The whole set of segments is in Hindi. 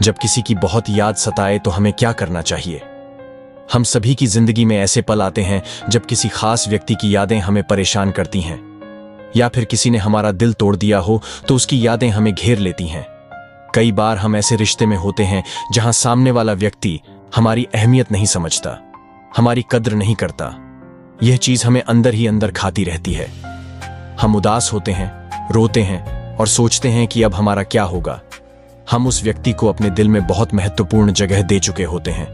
जब किसी की बहुत याद सताए तो हमें क्या करना चाहिए? हम सभी की जिंदगी में ऐसे पल आते हैं जब किसी खास व्यक्ति की यादें हमें परेशान करती हैं, या फिर किसी ने हमारा दिल तोड़ दिया हो तो उसकी यादें हमें घेर लेती हैं। कई बार हम ऐसे रिश्ते में होते हैं जहां सामने वाला व्यक्ति हमारी अहमियत नहीं समझता, हमारी कद्र नहीं करता। यह चीज हमें अंदर ही अंदर खाती रहती है। हम उदास होते हैं, रोते हैं और सोचते हैं कि अब हमारा क्या होगा। हम उस व्यक्ति को अपने दिल में बहुत महत्वपूर्ण जगह दे चुके होते हैं,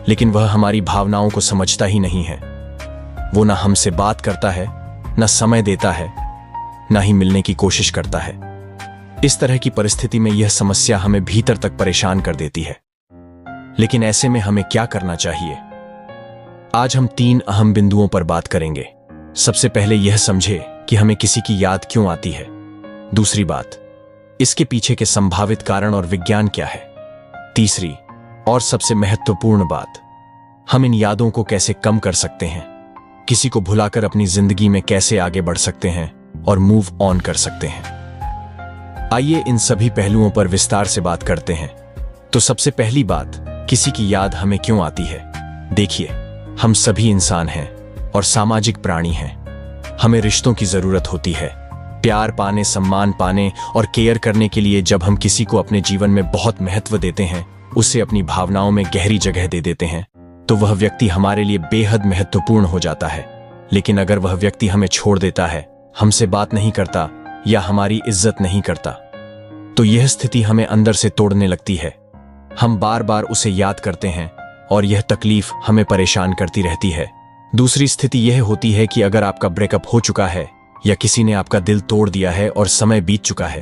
लेकिन वह हमारी भावनाओं को समझता ही नहीं है। वो ना हमसे बात करता है, ना समय देता है, ना ही मिलने की कोशिश करता है। इस तरह की परिस्थिति में यह समस्या हमें भीतर तक परेशान कर देती है। लेकिन ऐसे में हमें क्या करना चाहिए? आज हम 3 अहम बिंदुओं पर बात करेंगे। सबसे पहले यह समझे कि हमें किसी की याद क्यों आती है। दूसरी बात, इसके पीछे के संभावित कारण और विज्ञान क्या है। तीसरी और सबसे महत्वपूर्ण बात, हम इन यादों को कैसे कम कर सकते हैं, किसी को भुलाकर अपनी जिंदगी में कैसे आगे बढ़ सकते हैं और मूव ऑन कर सकते हैं। आइए इन सभी पहलुओं पर विस्तार से बात करते हैं। तो सबसे पहली बात, किसी की याद हमें क्यों आती है। देखिए, हम सभी इंसान हैं और सामाजिक प्राणी हैं। हमें रिश्तों की जरूरत होती है, प्यार पाने, सम्मान पाने और केयर करने के लिए। जब हम किसी को अपने जीवन में बहुत महत्व देते हैं, उसे अपनी भावनाओं में गहरी जगह दे देते हैं, तो वह व्यक्ति हमारे लिए बेहद महत्वपूर्ण हो जाता है। लेकिन अगर वह व्यक्ति हमें छोड़ देता है, हमसे बात नहीं करता या हमारी इज्जत नहीं करता, तो यह स्थिति हमें अंदर से तोड़ने लगती है। हम बार बार उसे याद करते हैं और यह तकलीफ हमें परेशान करती रहती है। दूसरी स्थिति यह होती है कि अगर आपका ब्रेकअप हो चुका है या किसी ने आपका दिल तोड़ दिया है और समय बीत चुका है,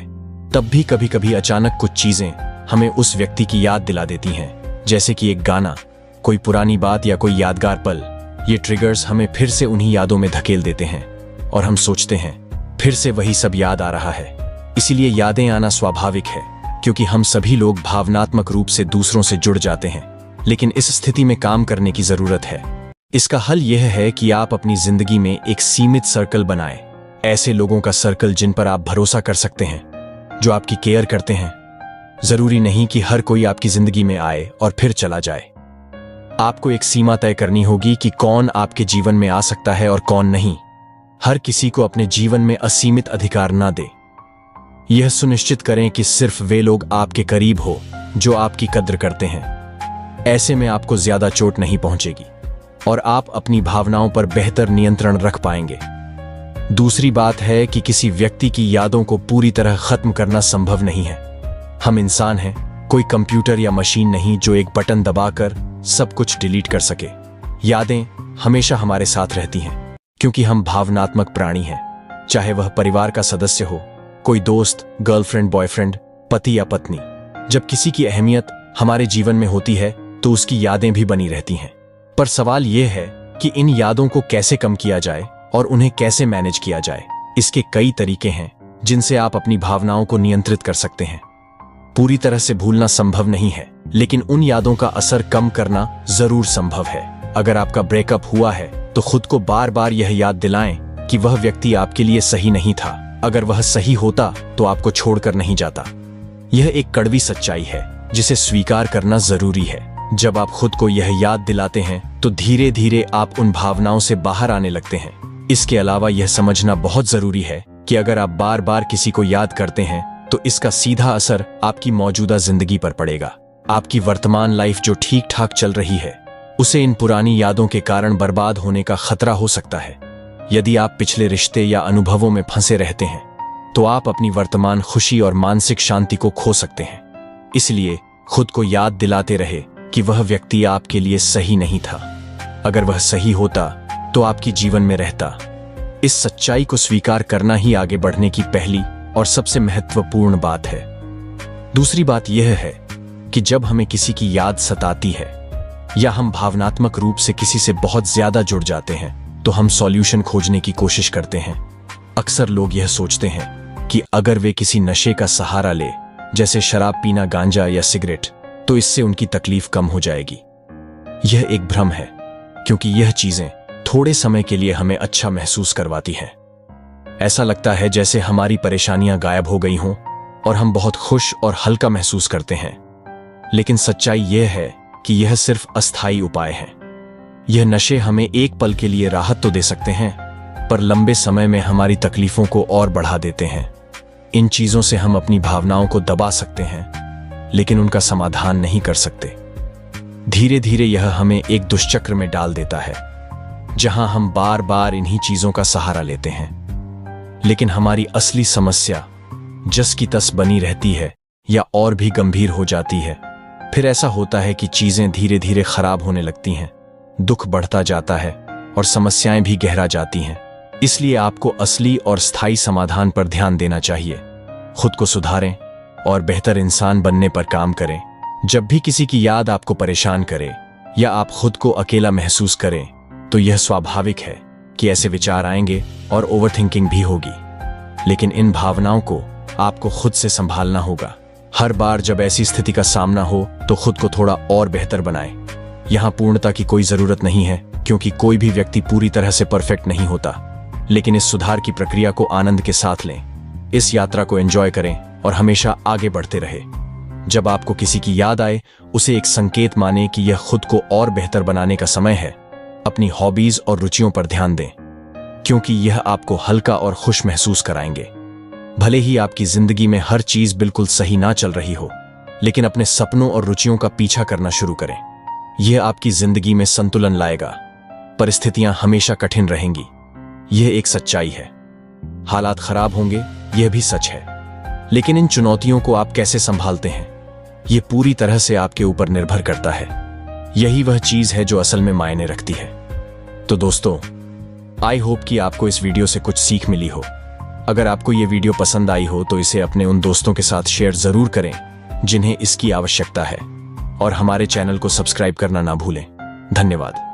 तब भी कभी कभी अचानक कुछ चीजें हमें उस व्यक्ति की याद दिला देती हैं। जैसे कि एक गाना, कोई पुरानी बात या कोई यादगार पल। ये ट्रिगर्स हमें फिर से उन्हीं यादों में धकेल देते हैं और हम सोचते हैं फिर से वही सब याद आ रहा है। इसीलिए यादें आना स्वाभाविक है, क्योंकि हम सभी लोग भावनात्मक रूप से दूसरों से जुड़ जाते हैं। लेकिन इस स्थिति में काम करने की जरूरत है। इसका हल यह है कि आप अपनी जिंदगी में एक सीमित सर्कल बनाएं। ऐसे लोगों का सर्कल जिन पर आप भरोसा कर सकते हैं, जो आपकी केयर करते हैं। जरूरी नहीं कि हर कोई आपकी जिंदगी में आए और फिर चला जाए। आपको एक सीमा तय करनी होगी कि कौन आपके जीवन में आ सकता है और कौन नहीं। हर किसी को अपने जीवन में असीमित अधिकार ना दे। यह सुनिश्चित करें कि सिर्फ वे लोग आपके करीब हो जो आपकी कद्र करते हैं। ऐसे में आपको ज्यादा चोट नहीं पहुंचेगी और आप अपनी भावनाओं पर बेहतर नियंत्रण रख पाएंगे। दूसरी बात है कि किसी व्यक्ति की यादों को पूरी तरह खत्म करना संभव नहीं है। हम इंसान हैं, कोई कंप्यूटर या मशीन नहीं जो एक बटन दबाकर सब कुछ डिलीट कर सके। यादें हमेशा हमारे साथ रहती हैं, क्योंकि हम भावनात्मक प्राणी हैं। चाहे वह परिवार का सदस्य हो, कोई दोस्त, गर्लफ्रेंड, बॉयफ्रेंड, पति या पत्नी। जब किसी की अहमियत हमारे जीवन में होती है तो उसकी यादें भी बनी रहती हैं। पर सवाल यह है कि इन यादों को कैसे कम किया जाए और उन्हें कैसे मैनेज किया जाए। इसके कई तरीके हैं जिनसे आप अपनी भावनाओं को नियंत्रित कर सकते हैं। पूरी तरह से भूलना संभव नहीं है, लेकिन उन यादों का असर कम करना जरूर संभव है। अगर आपका ब्रेकअप हुआ है तो खुद को बार बार यह याद दिलाएं कि वह व्यक्ति आपके लिए सही नहीं था। अगर वह सही होता तो आपको छोड़कर नहीं जाता। यह एक कड़वी सच्चाई है जिसे स्वीकार करना जरूरी है। जब आप खुद को यह याद दिलाते हैं तो धीरे धीरे आप उन भावनाओं से बाहर आने लगते हैं। इसके अलावा यह समझना बहुत जरूरी है कि अगर आप बार बार किसी को याद करते हैं तो इसका सीधा असर आपकी मौजूदा जिंदगी पर पड़ेगा। आपकी वर्तमान लाइफ जो ठीक ठाक चल रही है, उसे इन पुरानी यादों के कारण बर्बाद होने का खतरा हो सकता है। यदि आप पिछले रिश्ते या अनुभवों में फंसे रहते हैं तो आप अपनी वर्तमान खुशी और मानसिक शांति को खो सकते हैं। इसलिए खुद को याद दिलाते रहे कि वह व्यक्ति आपके लिए सही नहीं था। अगर वह सही होता तो आपकी जीवन में रहता। इस सच्चाई को स्वीकार करना ही आगे बढ़ने की पहली और सबसे महत्वपूर्ण बात है। दूसरी बात यह है कि जब हमें किसी की याद सताती है या हम भावनात्मक रूप से किसी से बहुत ज्यादा जुड़ जाते हैं तो हम सॉल्यूशन खोजने की कोशिश करते हैं। अक्सर लोग यह सोचते हैं कि अगर वे किसी नशे का सहारा ले, जैसे शराब पीना, गांजा या सिगरेट, तो इससे उनकी तकलीफ कम हो जाएगी। यह एक भ्रम है, क्योंकि यह चीजें थोड़े समय के लिए हमें अच्छा महसूस करवाती हैं। ऐसा लगता है जैसे हमारी परेशानियां गायब हो गई हों और हम बहुत खुश और हल्का महसूस करते हैं। लेकिन सच्चाई यह है कि यह सिर्फ अस्थायी उपाय है। यह नशे हमें एक पल के लिए राहत तो दे सकते हैं, पर लंबे समय में हमारी तकलीफों को और बढ़ा देते हैं। इन चीजों से हम अपनी भावनाओं को दबा सकते हैं, लेकिन उनका समाधान नहीं कर सकते। धीरे धीरे यह हमें एक दुष्चक्र में डाल देता है, जहां हम बार बार इन्हीं चीजों का सहारा लेते हैं, लेकिन हमारी असली समस्या जस की तस बनी रहती है या और भी गंभीर हो जाती है। फिर ऐसा होता है कि चीजें धीरे धीरे खराब होने लगती हैं, दुख बढ़ता जाता है और समस्याएं भी गहरा जाती हैं। इसलिए आपको असली और स्थायी समाधान पर ध्यान देना चाहिए। खुद को सुधारें और बेहतर इंसान बनने पर काम करें। जब भी किसी की याद आपको परेशान करे या आप खुद को अकेला महसूस करें, तो यह स्वाभाविक है कि ऐसे विचार आएंगे और ओवरथिंकिंग भी होगी। लेकिन इन भावनाओं को आपको खुद से संभालना होगा। हर बार जब ऐसी स्थिति का सामना हो तो खुद को थोड़ा और बेहतर बनाएं। यहां पूर्णता की कोई जरूरत नहीं है, क्योंकि कोई भी व्यक्ति पूरी तरह से परफेक्ट नहीं होता। लेकिन इस सुधार की प्रक्रिया को आनंद के साथ लें, इस यात्रा को एंजॉय करें और हमेशा आगे बढ़ते रहे। जब आपको किसी की याद आए, उसे एक संकेत माने कि यह खुद को और बेहतर बनाने का समय है। अपनी हॉबीज और रुचियों पर ध्यान दें, क्योंकि यह आपको हल्का और खुश महसूस कराएंगे। भले ही आपकी जिंदगी में हर चीज बिल्कुल सही ना चल रही हो, लेकिन अपने सपनों और रुचियों का पीछा करना शुरू करें। यह आपकी जिंदगी में संतुलन लाएगा। परिस्थितियां हमेशा कठिन रहेंगी, यह एक सच्चाई है। हालात खराब होंगे, यह भी सच है। लेकिन इन चुनौतियों को आप कैसे संभालते हैं, यह पूरी तरह से आपके ऊपर निर्भर करता है। यही वह चीज है जो असल में मायने रखती है। तो दोस्तों, आई होप कि आपको इस वीडियो से कुछ सीख मिली हो। अगर आपको ये वीडियो पसंद आई हो तो इसे अपने उन दोस्तों के साथ शेयर जरूर करें जिन्हें इसकी आवश्यकता है, और हमारे चैनल को सब्सक्राइब करना ना भूलें। धन्यवाद।